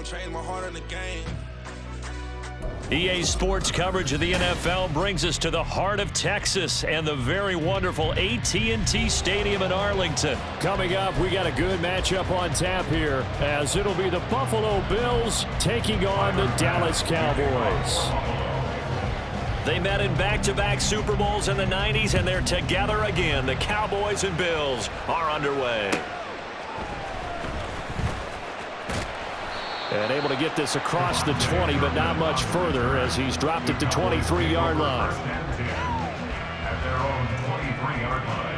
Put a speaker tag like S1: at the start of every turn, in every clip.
S1: gon' change my heart in the game.
S2: EA Sports coverage of the NFL brings us to the heart of Texas and the very wonderful AT&T Stadium in Arlington.
S3: Coming up, we got a good matchup on tap here, as it'll be the Buffalo Bills taking on the Dallas Cowboys.
S2: They met in back-to-back Super Bowls in the 90s, and they're together again. The Cowboys and Bills are underway.
S3: And able to get this across the 20, but not much further as he's dropped it to 23-yard line.
S4: At their own 23-yard line.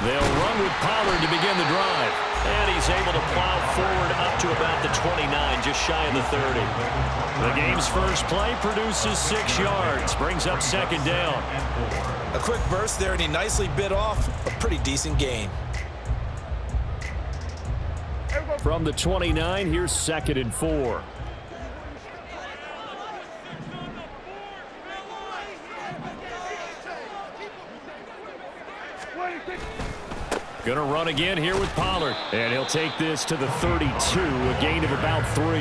S2: They'll run with Pollard to begin the drive. And he's able to plow forward up to about the 29, just shy of the 30. The game's first play produces 6 yards, brings up second down.
S5: A quick burst there, and he nicely bit off a pretty decent gain.
S3: From the 29, here's 2nd and 4. Going to run again here with Pollard. And he'll take this to the 32, a gain of about 3.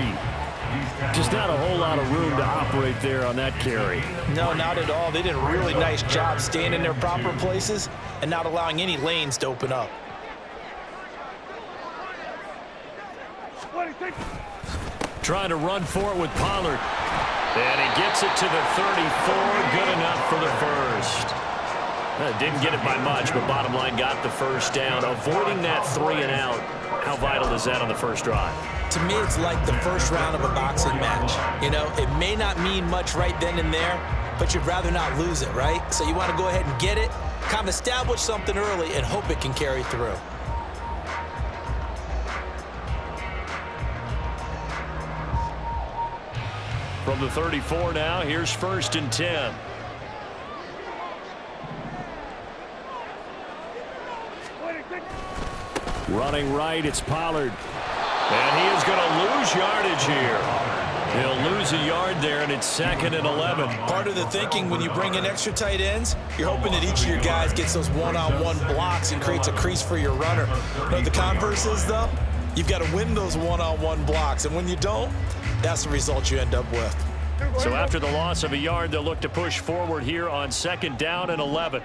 S3: Just not a whole lot of room to operate there on that carry.
S5: No, not at all. They did a really nice job staying in their proper places and not allowing any lanes to open up.
S2: Trying to run for it with Pollard. And he gets it to the 34. Good enough for the first. Didn't get it by much, but bottom line got the first down. Avoiding that 3 and out. How vital is that on the first drive?
S5: To me, it's like the first round of a boxing match. You know, it may not mean much right then and there, but you'd rather not lose it, right? So you want to go ahead and get it, kind of establish something early, and hope it can carry through.
S2: From the 34 now, here's 1st and 10.
S3: Running right, it's Pollard.
S2: And he is going to lose yardage here. He'll lose a yard there, and it's 2nd and 11.
S5: Part of the thinking when you bring in extra tight ends, you're hoping that each of your guys gets those one-on-one blocks and creates a crease for your runner. But the converse is, though, you've got to win those one-on-one blocks. And when you don't, that's the result you end up with.
S2: So after the loss of a yard, they'll look to push forward here on 2nd down and 11.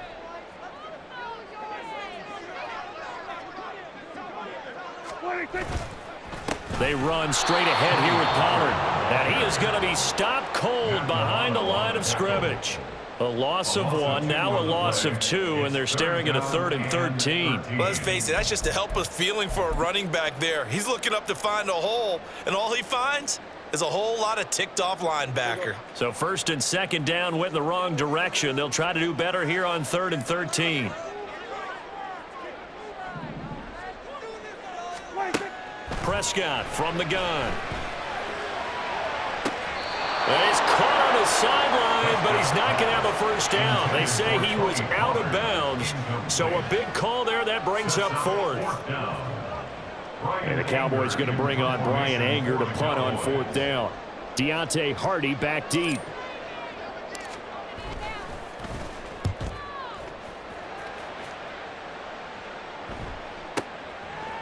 S2: They run straight ahead here with Pollard. And he is going to be stopped cold behind the line of scrimmage. A loss of 1, now a loss of 2, and they're staring at a 3rd and 13.
S5: Well, let's face it, that's just a helpless feeling for a running back there. He's looking up to find a hole, and all he finds is a whole lot of ticked-off linebacker.
S2: So 1st and 2nd down went in the wrong direction. They'll try to do better here on 3rd and 13. Prescott from the gun. And he's caught on his sideline, but he's not going to have a first down. They say he was out of bounds, so a big call there that brings up 4th.
S3: And the Cowboys going to bring on Brian Anger to punt on 4th down. Deontay Hardy back deep.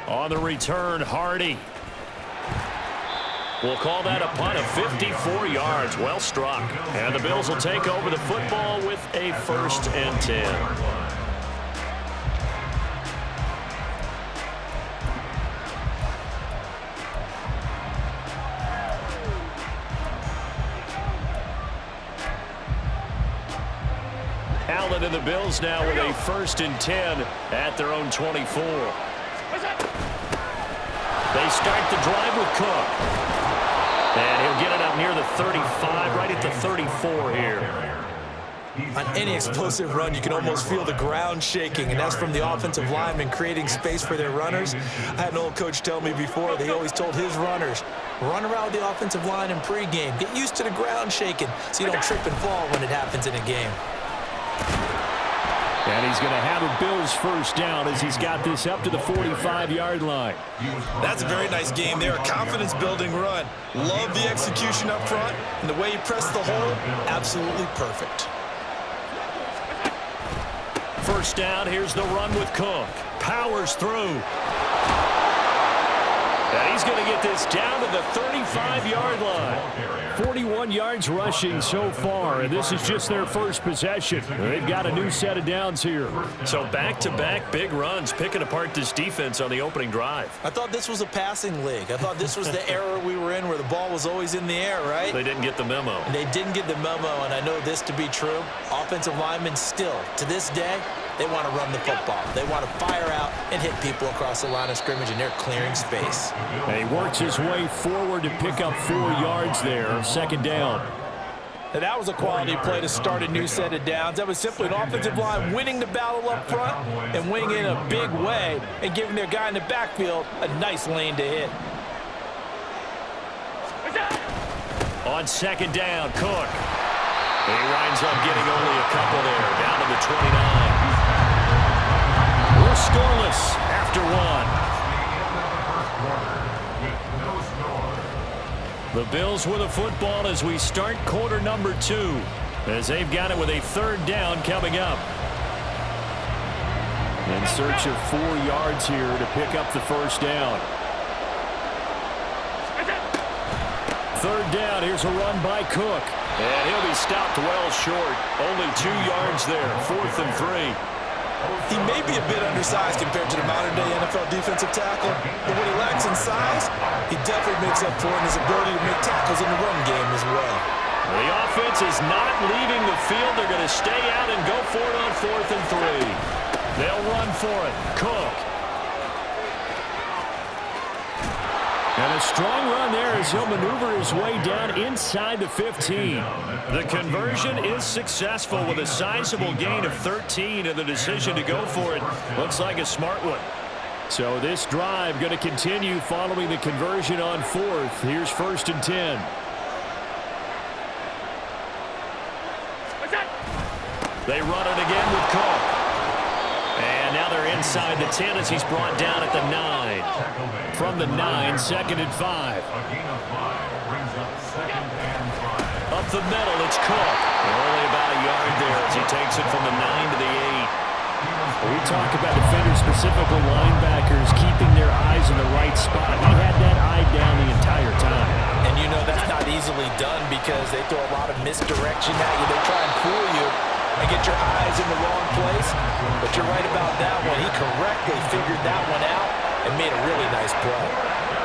S2: On the return, Hardy. We'll call that a punt of 54 yards. Well struck. And the Bills will take over the football with a 1st and 10. Allen and the Bills now with a 1st and 10 at their own 24. They start the drive with Cook. And he'll get it up near the 35, right at the 34 here.
S5: On any explosive run, you can almost feel the ground shaking, and that's from the offensive linemen creating space for their runners. I had an old coach tell me before, they always told his runners, run around the offensive line in pregame. Get used to the ground shaking so you don't trip and fall when it happens in a game.
S3: And he's going to have a Bills first down as he's got this up to the 45-yard line.
S5: That's a very nice game there. A confidence-building run. Love the execution up front, and the way he pressed the hole, absolutely perfect.
S2: First down, here's the run with Cook. Powers through. And he's going to get this down to the 35-yard line.
S3: 41 yards rushing so far, and this is just their first possession. They've got a new set of downs here.
S2: So back-to-back big runs, picking apart this defense on the opening drive.
S5: I thought this was a passing league. I thought this was the era we were in where the ball was always in the air, right?
S2: They didn't get the memo.
S5: And they didn't get the memo, and I know this to be true. Offensive linemen still, to this day, they want to run the football. They want to fire out and hit people across the line of scrimmage, and they're clearing space.
S3: And he works his way forward to pick up 4 yards there, second down.
S5: And that was a quality play to start a new set of downs. That was simply an offensive line winning the battle up front and winning in a big way and giving their guy in the backfield a nice lane to hit.
S2: On second down, Cook. He winds up getting only a couple there, down to the 29. We're scoreless after one. The Bills with a football as we start quarter number 2, as they've got it with a third down coming up.
S3: In search of 4 yards here to pick up the first down. Third down, here's a run by Cook.
S2: And he'll be stopped well short. Only 2 yards there, 4th and 3.
S5: He may be a bit undersized compared to the modern-day NFL defensive tackle, but when he lacks in size, he definitely makes up for it in his ability to make tackles in the run game as well.
S2: The offense is not leaving the field. They're going to stay out and go for it on 4th and 3. They'll run for it. Cook.
S3: And a strong run there as he'll maneuver his way down inside the 15.
S2: The conversion is successful with a sizable gain of 13, and the decision to go for it looks like a smart one.
S3: So this drive going to continue following the conversion on 4th. Here's 1st and 10.
S2: They run it again with Cook. And now they're inside the 10 as he's brought down at the 9. From the 9, 2nd and 5. Up the middle, it's Cook. Only about a yard there as he takes it from the 9 to the 8.
S3: We talk about defenders, specifically linebackers, keeping their eyes in the right spot. He had that eye down the entire time.
S5: And you know that's not easily done because they throw a lot of misdirection at you. They try and fool you and get your eyes in the wrong place. But you're right about that one. He correctly figured that one out and made a really nice play.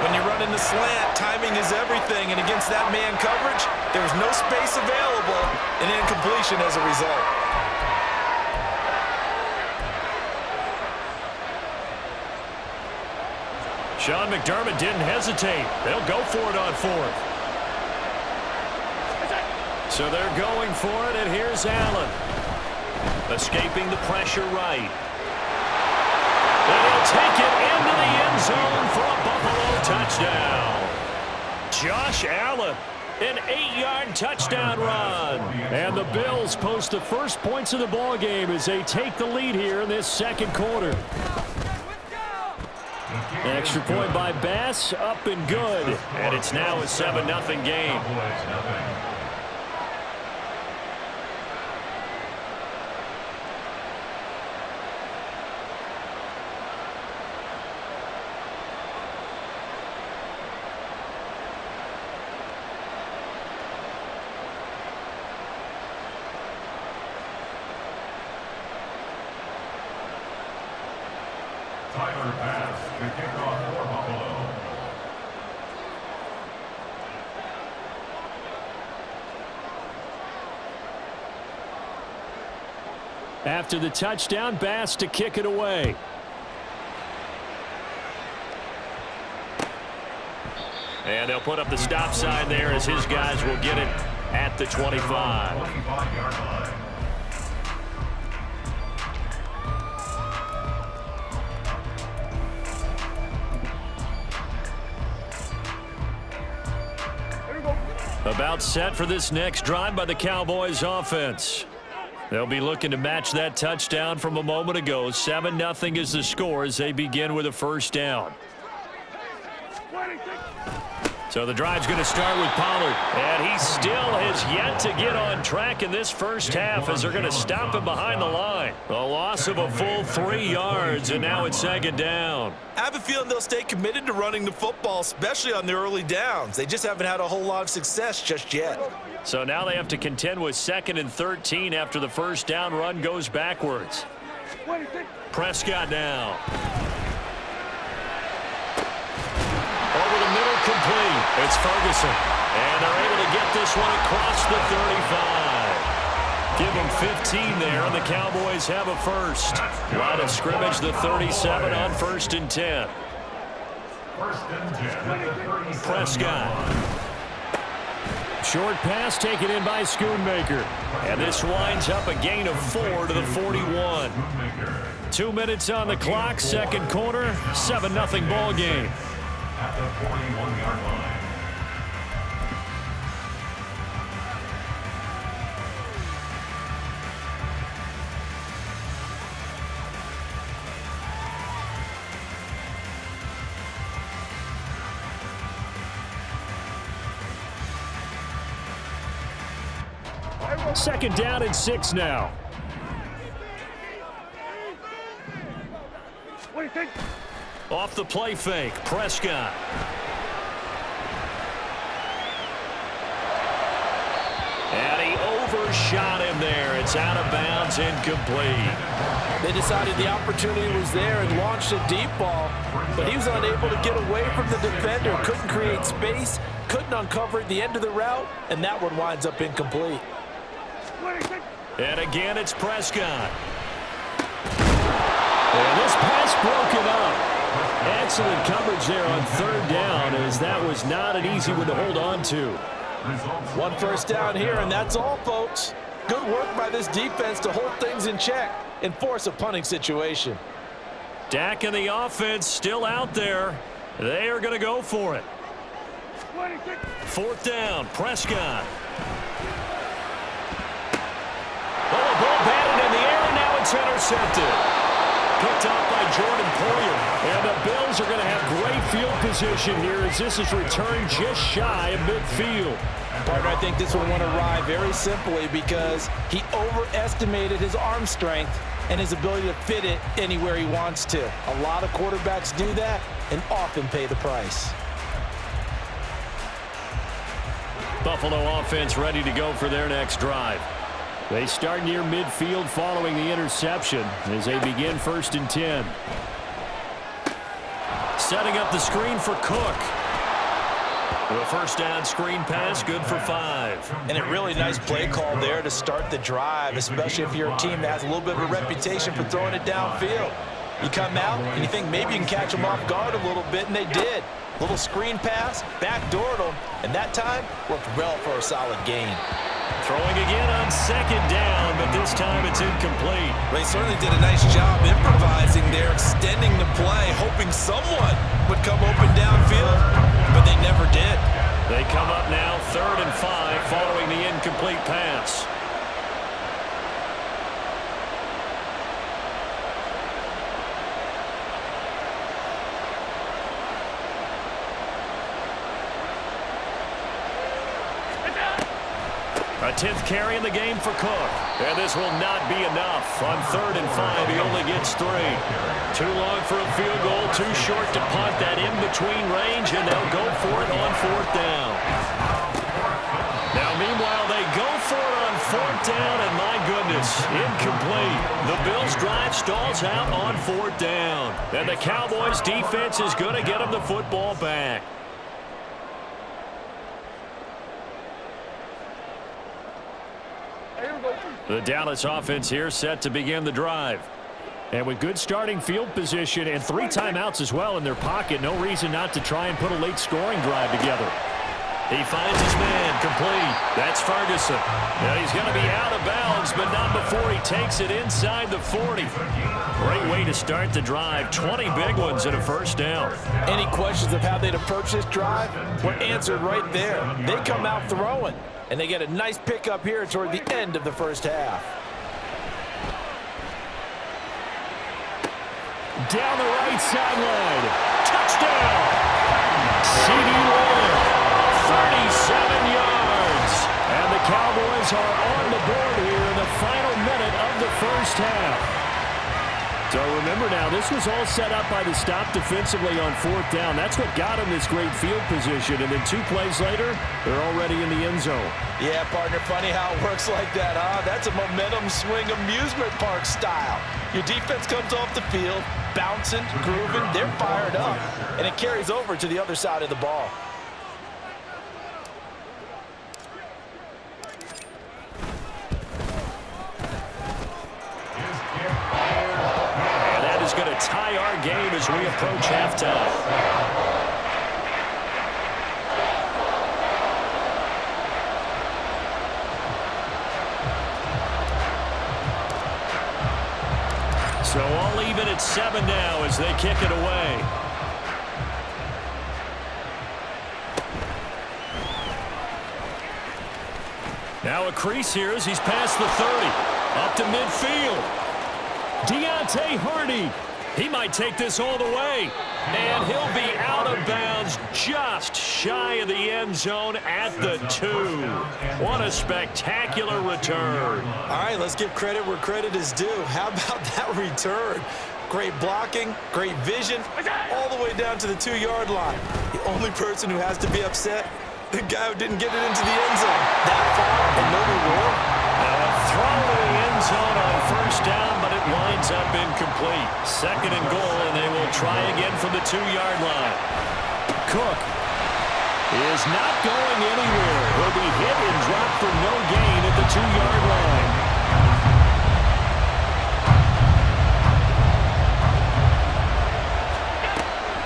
S5: When you run in the slant, timing is everything, and against that man coverage, there's no space available, and incompletion as a result.
S2: Sean McDermott didn't hesitate. They'll go for it on 4th. So they're going for it, and here's Allen. Escaping the pressure right. And he'll take it into the end zone for a Buffalo touchdown. Josh Allen, an 8-yard touchdown run.
S3: And the Bills post the first points of the ball game as they take the lead here in this second quarter. Extra point by Bass, up and good.
S2: And it's now a 7-0 game.
S4: Tyler Bass to kick off for Buffalo.
S3: After the touchdown, Bass to kick it away.
S2: And they'll put up the stop sign there as his guys will get it at the 25.
S4: 25-yard line.
S2: About set for this next drive by the Cowboys offense. They'll be looking to match that touchdown from a moment ago. 7-0 is the score as they begin with a first down. So the drive's going to start with Pollard, and he still has yet to get on track in this first half as they're going to stop him behind the line. A loss of a full 3 yards, and now it's second down.
S5: I have a feeling they'll stay committed to running the football, especially on the early downs. They just haven't had a whole lot of success just yet.
S2: So now they have to contend with 2nd and 13 after the first down run goes backwards. Prescott now. Over the middle, complete. It's Ferguson. And they're able to get this one across the 35. Give them 15 there, and the Cowboys have a first. Line of scrimmage, the 37 on 1st and 10.
S4: First and 10.
S2: Prescott.
S3: Short pass taken in by Schoonmaker.
S2: And this winds up a gain of 4 to the 41. 2 minutes on the clock, second quarter, 7-0 ball game.
S4: At the 41-yard line.
S3: Second down and 6 now.
S2: Off the play fake, Prescott. And he overshot him there. It's out of bounds, incomplete.
S5: They decided the opportunity was there and launched a deep ball, but he was unable to get away from the defender, couldn't create space, couldn't uncover the end of the route, and that one winds up incomplete.
S2: And again, it's Prescott.
S3: And this pass broken up. Excellent coverage there on 3rd down, as that was not an easy one to hold on to.
S5: One first down here, and that's all, folks. Good work by this defense to hold things in check and force a punting situation.
S2: Dak and the offense still out there. They are going to go for it. 4th down, Prescott. Oh, a ball batted in the air, and now it's intercepted. Picked off by Jordan Poyer. And the Bills are going to have great field position here as this is returned just shy of midfield.
S5: Partner, I think this one went awry very simply because he overestimated his arm strength and his ability to fit it anywhere he wants to. A lot of quarterbacks do that and often pay the price.
S2: Buffalo offense ready to go for their next drive.
S3: They start near midfield following the interception as they begin 1st and 10.
S2: Setting up the screen for Cook. The first down screen pass, good for 5.
S5: And a really nice play call there to start the drive, especially if you're a team that has a little bit of a reputation for throwing it downfield. You come out and you think maybe you can catch them off guard a little bit, and they did. Little screen pass, backdoored them, and that time worked well for a solid gain.
S2: Throwing again on 2nd down, but this time it's incomplete.
S5: They certainly did a nice job improvising there, extending the play, hoping someone would come open downfield, but they never did.
S2: They come up now 3rd and 5 following the incomplete pass. A 10th carry in the game for Cook. And this will not be enough. On 3rd and 5, he only gets 3. Too long for a field goal, too short to punt that in-between range, and they'll go for it on 4th down. Now, meanwhile, they go for it on 4th down, and my goodness, incomplete. The Bills' drive stalls out on 4th down. And the Cowboys' defense is going to get them the football back. The Dallas offense here set to begin the drive.
S3: And with good starting field position and 3 timeouts as well in their pocket, no reason not to try and put a late scoring drive together.
S2: He finds his man, complete. That's Ferguson. Now he's going to be out of bounds, but not before he takes it inside the 40. Great way to start the drive. 20 big ones and a first down.
S5: Any questions of how they'd approach this drive were answered right there. They come out throwing, and they get a nice pickup here toward the end of the first half.
S3: down the right sideline. Touchdown! CeeDee Lamb, 37 yards. And the Cowboys are on the board here in the final minute of the first half. So remember now, this was all set up by the stop defensively on fourth down. That's what got them this great field position. And then 2 plays later, they're already in the end zone.
S5: Yeah, partner, funny how it works like that, huh? That's a momentum swing amusement park style. Your defense comes off the field, bouncing, grooving, they're fired up, and it carries over to the other side of the ball.
S2: Going to tie our game as we approach halftime. So all even at 7 now as they kick it away. Now a crease here as he's past the 30. Up to midfield. Deontay Hardy. He might take this all the way. And he'll be out of bounds just shy of the end zone at the 2. What a spectacular return.
S5: All right, let's give credit where credit is due. How about that return? Great blocking, great vision, all the way down to the 2-yard line. The only person who has to be upset, the guy who didn't get it into the end zone. That far and no reward.
S2: Throw to the end zone on first down, but it winds up incomplete. 2nd and goal, and they will try again from the 2-yard line. Cook is not going anywhere. He'll be hit and dropped for no gain at the 2-yard line.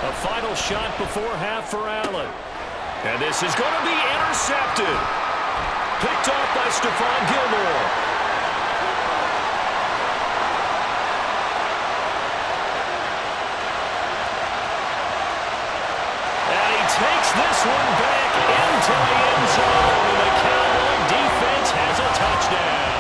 S2: A final shot before half for Allen. And this is going to be intercepted. Picked off by Stephon Gilmore. Takes this one back into the end zone, and the Cowboy defense has a touchdown.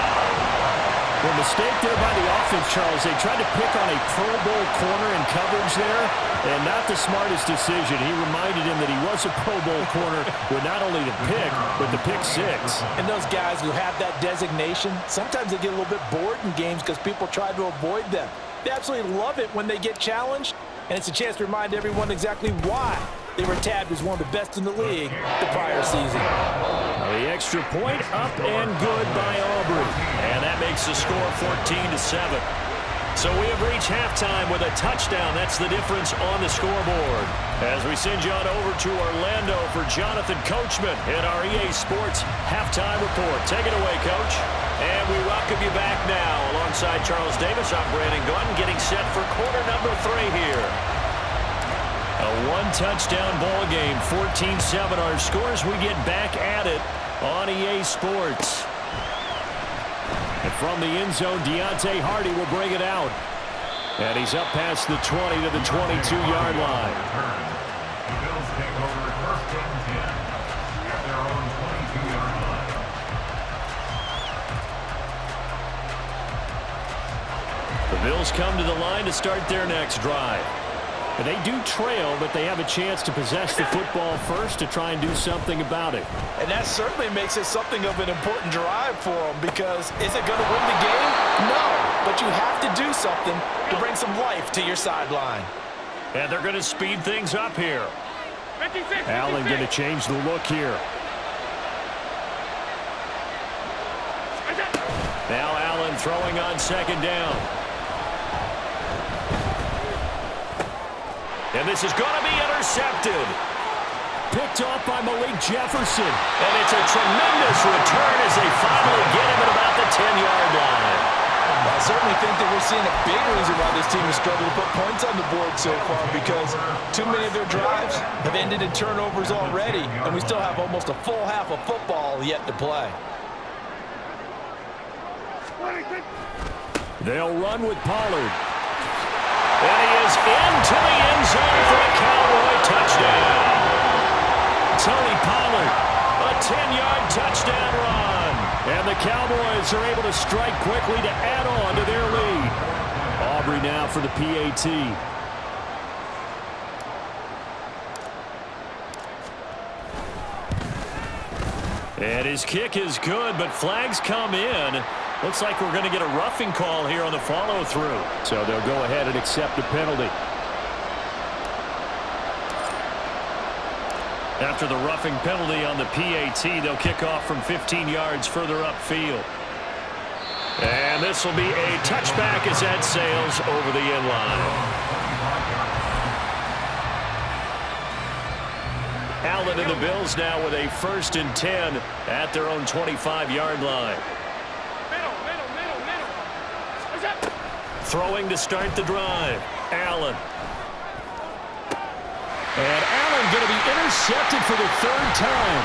S3: Well, mistake there by the offense, Charles. They tried to pick on a Pro Bowl corner in coverage there, and not the smartest decision. He reminded him that he was a Pro Bowl corner with not only the pick, but the pick 6.
S5: And those guys who have that designation, sometimes they get a little bit bored in games because people try to avoid them. They absolutely love it when they get challenged, and it's a chance to remind everyone exactly why they were tabbed as one of the best in the league the prior season.
S2: The extra point up and good by Aubrey. And that makes the score 14-7. So we have reached halftime with a touchdown. That's the difference on the scoreboard. As we send you on over to Orlando for Jonathan Coachman in our EA Sports Halftime Report. Take it away, Coach. And we welcome you back now. Alongside Charles Davis, I'm Brandon Gunn, getting set for quarter number 3 here. A 1-touchdown ball game, 14-7 our scores. We get back at it on EA Sports. And from the end zone, Deontay Hardy will bring it out. And he's up past the 20 to the 22-yard line.
S4: The Bills take over 1st and 10 at their own 22-yard line.
S2: The Bills come to the line to start their next drive.
S3: And they do trail, but they have a chance to possess the football first to try and do something about it.
S5: And that certainly makes it something of an important drive for them, because is it going to win the game? No, but you have to do something to bring some life to your sideline.
S2: And they're going to speed things up here.
S3: Allen going to change the look here.
S2: Now Allen throwing on 2nd down. And this is going to be intercepted.
S3: Picked off by Malik Jefferson.
S2: And it's a tremendous return as they finally get him at about the 10-yard line.
S5: Well, I certainly think that we're seeing a big reason why this team has struggled to put points on the board so far, because too many of their drives have ended in turnovers already, and we still have almost a full half of football yet to play.
S3: They'll run with Pollard.
S2: And he is into the end zone for a Cowboy touchdown. Tony Pollard, a 10-yard touchdown run. And the Cowboys are able to strike quickly to add on to their lead. Aubrey now for the PAT.
S3: And his kick is good, but flags come in. Looks like we're going to get a roughing call here on the follow-through. So they'll go ahead and accept the penalty. After the roughing penalty on the PAT, they'll kick off from 15 yards further upfield. And this will be a touchback as that sails over the end line. Allen and the Bills now with a 1st and 10 at their own 25-yard line. Throwing to start the drive. Allen. And Allen going to be intercepted for the 3rd time.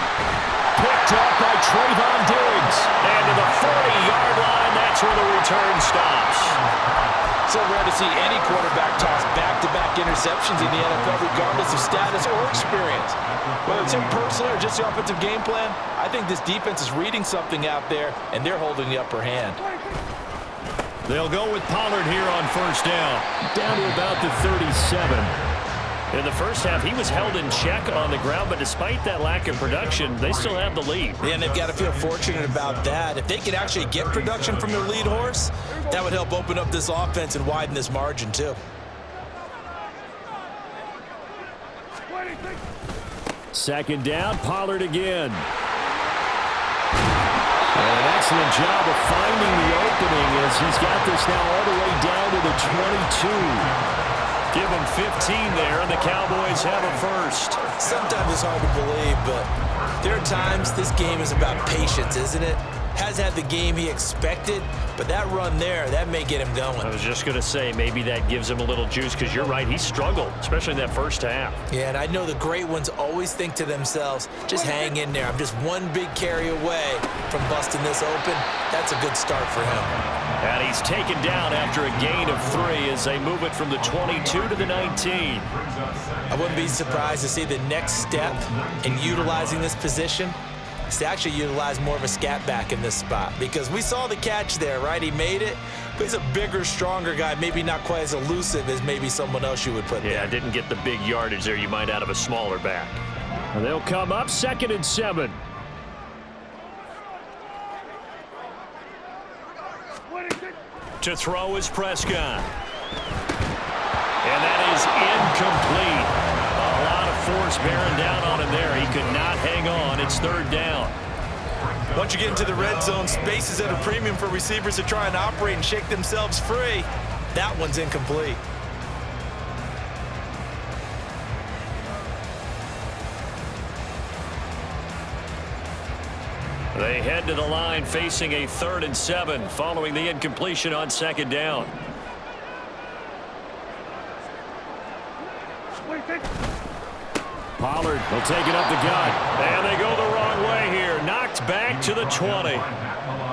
S3: Picked up by Trayvon Diggs. And to the 40-yard line, that's where the return stops.
S5: So rare to see any quarterback toss back-to-back interceptions in the NFL, regardless of status or experience. Whether it's him personally or just the offensive game plan, I think this defense is reading something out there, and they're holding the upper hand.
S3: They'll go with Pollard here on 1st down to about the 37. In the first half, he was held in check on the ground, but despite that lack of production, they still have the lead.
S5: Yeah, and they've got to feel fortunate about that. If they could actually get production from their lead horse, that would help open up this offense and widen this margin, too.
S3: Second down, Pollard again. And an excellent job of finding the opening as he's got this now all the way down to the 22. Give him 15 there, and the Cowboys have a 1st.
S5: Sometimes it's hard to believe, but there are times this game is about patience, isn't it? Hasn't had the game he expected, but that run there, that may get him going.
S3: I was just going to say, maybe that gives him a little juice, because you're right, he struggled, especially in that first half.
S5: Yeah, and I know the great ones always think to themselves, just hang in there. I'm just one big carry away from busting this open. That's a good start for him.
S3: And he's taken down after a gain of 3 as they move it from the 22 to the 19.
S5: I wouldn't be surprised to see the next step in utilizing this position is to actually utilize more of a scat back in this spot, because we saw the catch there, right? He made it, but he's a bigger, stronger guy, maybe not quite as elusive as maybe someone else you would put there.
S3: Yeah, didn't get the big yardage there you might out of a smaller back. And they'll come up 2nd and 7. To throw is Prescott. And that is incomplete. A lot of force bearing down on him there. He could not hang on. It's 3rd down.
S5: Once you get into the red zone, space is at a premium for receivers to try and operate and shake themselves free. That one's incomplete.
S3: They head to the line facing a 3rd and 7 following the incompletion on 2nd down. Pollard will take it up the gut. And they go the wrong way here. Knocked back to the 20.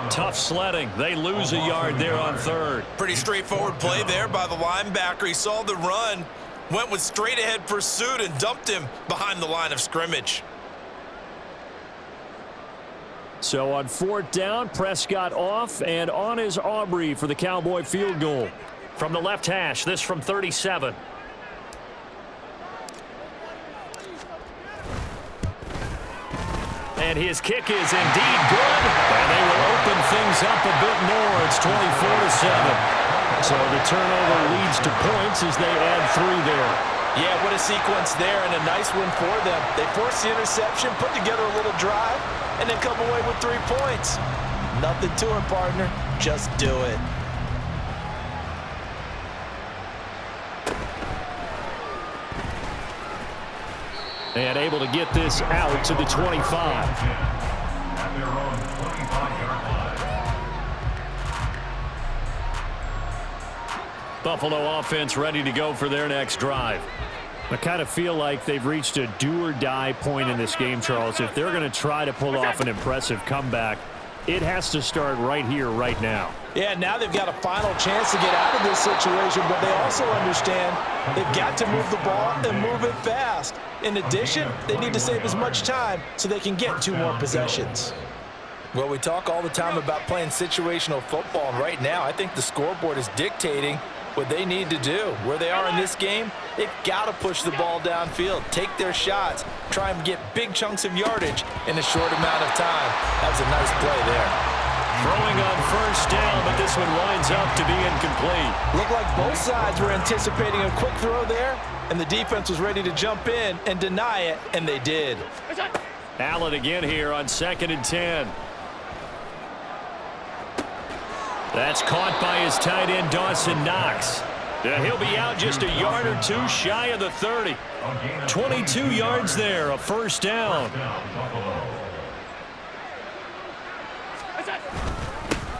S3: Tough sledding. They lose a yard there on 3rd.
S5: Pretty straightforward play there by the linebacker. He saw the run, went with straight-ahead pursuit, and dumped him behind the line of scrimmage.
S3: So on 4th down, Prescott off, and on is Aubrey for the Cowboy field goal. From the left hash, this from 37. And his kick is indeed good. And they will open things up a bit more. It's 24-7. So the turnover leads to points as they add 3 there.
S5: Yeah, what a sequence there, and a nice win for them. They forced the interception, put together a little drive, and then come away with 3 points. Nothing to it, partner. Just do it.
S3: And able to get this out to the 25.
S4: At their own 25-yard line.
S3: Buffalo offense ready to go for their next drive. I kind of feel like they've reached a do-or-die point in this game, Charles. If they're going to try to pull off an impressive comeback, it has to start right here, right now.
S5: Yeah, now they've got a final chance to get out of this situation, but they also understand they've got to move the ball and move it fast. In addition, they need to save as much time so they can get 2 more possessions. Well, we talk all the time about playing situational football, and right now I think the scoreboard is dictating what they need to do. Where they are in this game, They've got to push the ball downfield, take their shots, try and get big chunks of yardage in a short amount of time. That was a nice play there.
S3: Throwing on first down, but this one winds up to be incomplete.
S5: Looked like both sides were anticipating a quick throw there, and the defense was ready to jump in and deny it, and they did.
S3: Allen again here on 2nd and 10. That's caught by his tight end, Dawson Knox. He'll be out just a yard or two shy of the 30. 22 yards there, a first down.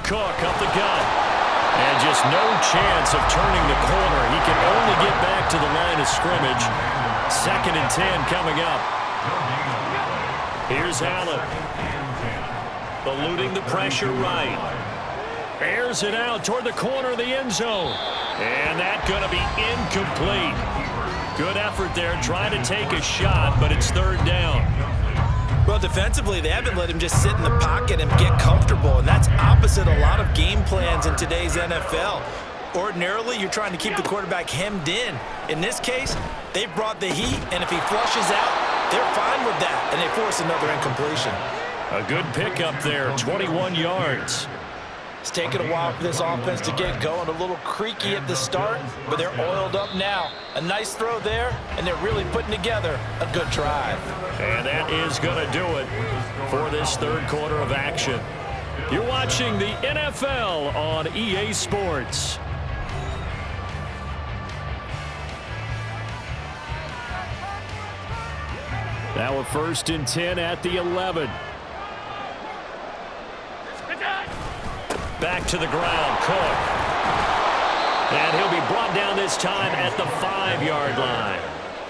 S3: Cook up the gut. And just no chance of turning the corner. He can only get back to the line of scrimmage. 2nd and 10 coming up. Here's Allen. Eluding the pressure right. Airs it out toward the corner of the end zone. And that's going to be incomplete. Good effort there trying to take a shot, but it's 3rd down.
S5: Well, defensively, they haven't let him just sit in the pocket and get comfortable, and that's opposite a lot of game plans in today's NFL. Ordinarily, you're trying to keep the quarterback hemmed in. In this case, they've brought the heat, and if he flushes out, they're fine with that, and they force another incompletion.
S3: A good pickup there, 21 yards.
S5: It's taken a while for this offense to get going. A little creaky at the start, but they're oiled up now. A nice throw there, and they're really putting together a good drive.
S3: And that is going to do it for this 3rd quarter of action. You're watching the NFL on EA Sports. Now a 1st and 10 at the 11. Back to the ground, Cook. And he'll be brought down this time at the 5-yard line.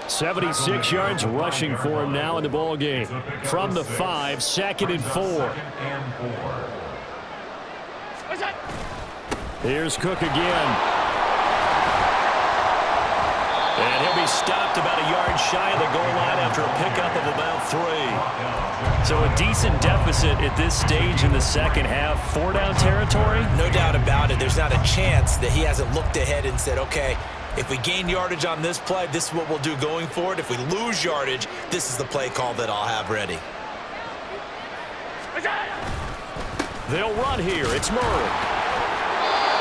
S3: 76 yards rushing for him now in the ball game. From the 5, 2nd and 4. Here's Cook again. And he'll be stopped about a yard shy of the goal line after a pickup of about 3. So a decent deficit at this stage in the 2nd half. 4-down territory?
S5: No doubt about it. There's not a chance that he hasn't looked ahead and said, okay, if we gain yardage on this play, this is what we'll do going forward. If we lose yardage, this is the play call that I'll have ready.
S3: They'll run here. It's Murray.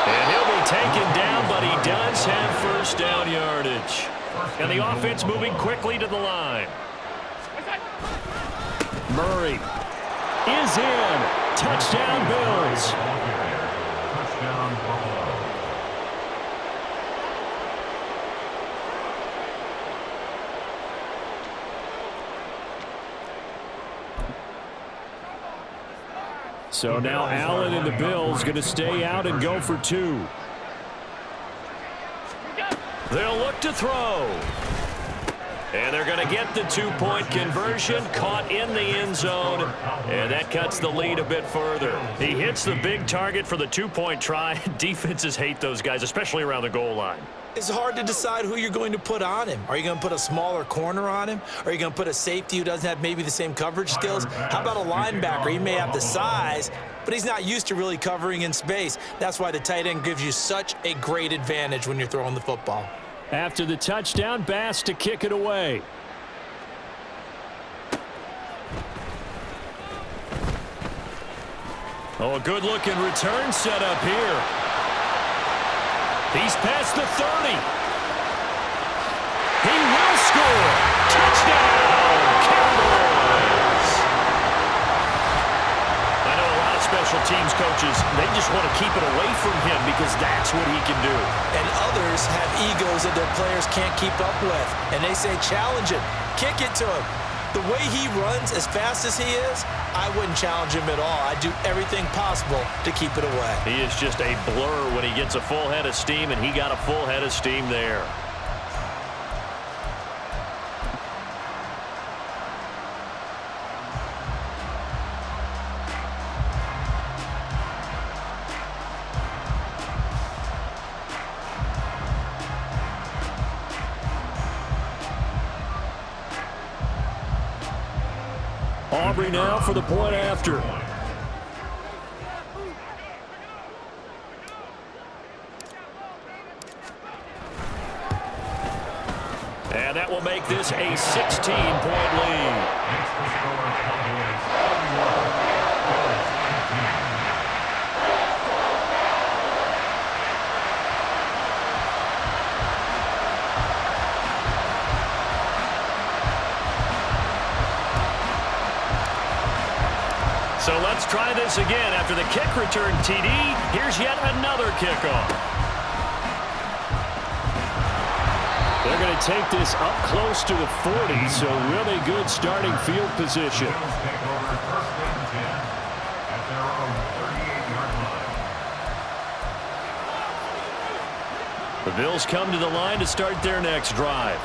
S3: And he'll be taken down, but he does have first down yardage. And the offense moving quickly to the line. Murray is in. Touchdown, Bills.
S4: Touchdown, Buffalo.
S3: So now Allen and the Bills going to stay out and go for 2. They'll look to throw. And they're going to get the 2-point conversion, caught in the end zone, and that cuts the lead a bit further. He hits the big target for the 2-point try. Defenses hate those guys, especially around the goal line.
S5: It's hard to decide who you're going to put on him. Are you going to put a smaller corner on him? Are you going to put a safety who doesn't have maybe the same coverage skills? How about a linebacker? He may have the size, but he's not used to really covering in space. That's why the tight end gives you such a great advantage when you're throwing the football.
S3: After the touchdown, Bass to kick it away. Oh, a good-looking return set up here. He's past the 30. He will score. Touchdown, Cowboys. I know a lot of special teams coaches, they just want to keep it away from him because that's what he can do.
S5: And others have egos that their players can't keep up with. And they say, challenge him, kick it to him. The way he runs as fast as he is, I wouldn't challenge him at all. I'd do everything possible to keep it away.
S3: He is just a blur when he gets a full head of steam, and he got a full head of steam there. Aubrey now for the point after. make this a 16-point lead.
S4: Makes the score Cowboys 41, Bills 18.
S2: So let's try this again. After the kick return TD, here's yet another kickoff.
S3: They're going to take this up close to the 40, so really good starting field position.
S4: Bills take over first and 10 at their own 38-yard line.
S2: The Bills come to the line to start their next drive.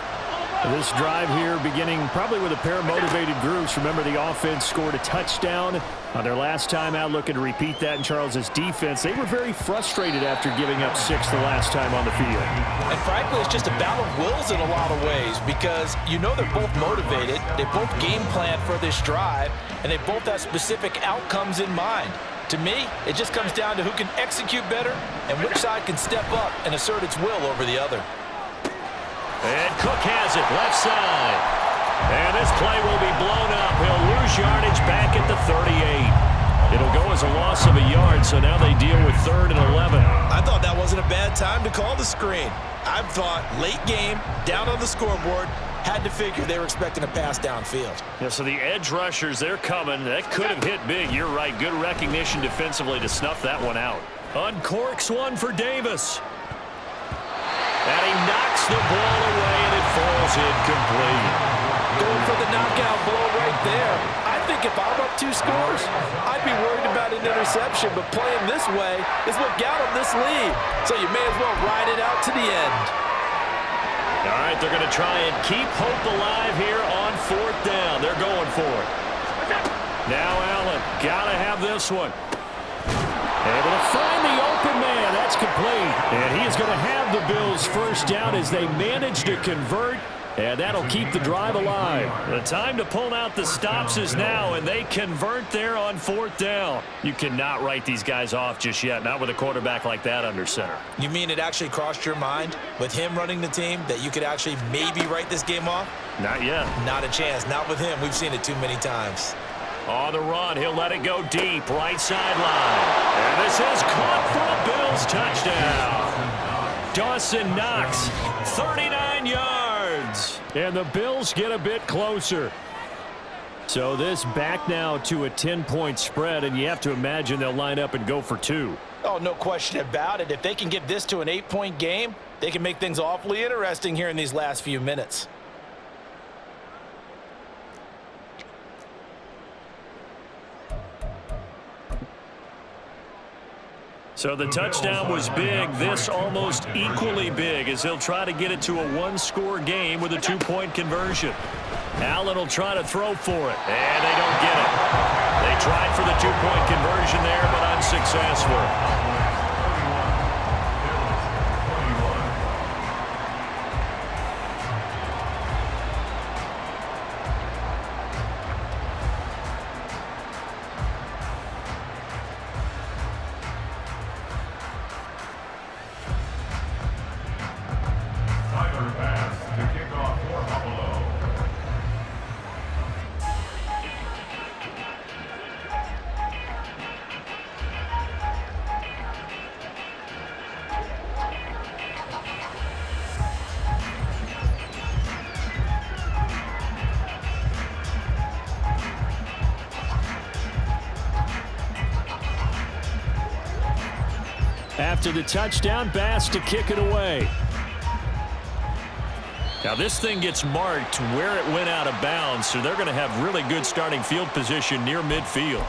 S3: This drive here beginning probably with a pair of motivated groups. Remember, the offense scored a touchdown on their last time out, looking to repeat that in Charles' defense. They were very frustrated after giving up 6 the last time on the field.
S5: And frankly, it's just a battle of wills in a lot of ways because you know they're both motivated. They both game plan for this drive, and they both have specific outcomes in mind. To me, it just comes down to who can execute better and which side can step up and assert its will over the other.
S2: And Cook has it, left side. And this play will be blown up. He'll lose yardage back at the 38. It'll go as a loss of a yard, so now they deal with 3rd and 11.
S5: I thought that wasn't a bad time to call the screen. I thought late game, down on the scoreboard, had to figure they were expecting a pass downfield.
S2: Yeah, so the edge rushers, they're coming. That could have hit big. You're right. Good recognition defensively to snuff that one out.
S3: Uncorks one for Davis.
S2: And he knocks the ball away, and it falls incomplete.
S5: Going for the knockout blow right there. I think if I'm up 2 scores, I'd be worried about an interception, but playing this way is what got them this lead. So you may as well ride it out to the end.
S2: All right, they're going to try and keep hope alive here on 4th down. They're going for it. Now Allen, got to have this one. Able to find the open man. That's complete. And he is going to have the Bills' first down as they manage to convert. And that'll keep the drive alive. The time to pull out the stops is now, and they convert there on 4th down. You cannot write these guys off just yet, not with a quarterback like that under center.
S5: You mean it actually crossed your mind with him running the team that you could actually maybe write this game off?
S2: Not yet.
S5: Not a chance. Not with him. We've seen it too many times.
S2: On the run, he'll let it go deep, right sideline. And this is caught for a Bills touchdown.
S3: Dawson Knox, 39 yards. And the Bills get a bit closer. So this back now to a 10-point spread, and you have to imagine they'll line up and go for 2.
S5: Oh, no question about it. If they can get this to an 8-point game, they can make things awfully interesting here in these last few minutes.
S2: So the touchdown was big. This almost equally big as he'll try to get it to a 1-score game with a 2-point conversion. Allen will try to throw for it, and they don't get it. They tried for the 2-point conversion there, but unsuccessful.
S3: After the touchdown, Bass to kick it away.
S2: Now this thing gets marked where it went out of bounds, so they're going to have really good starting field position near midfield.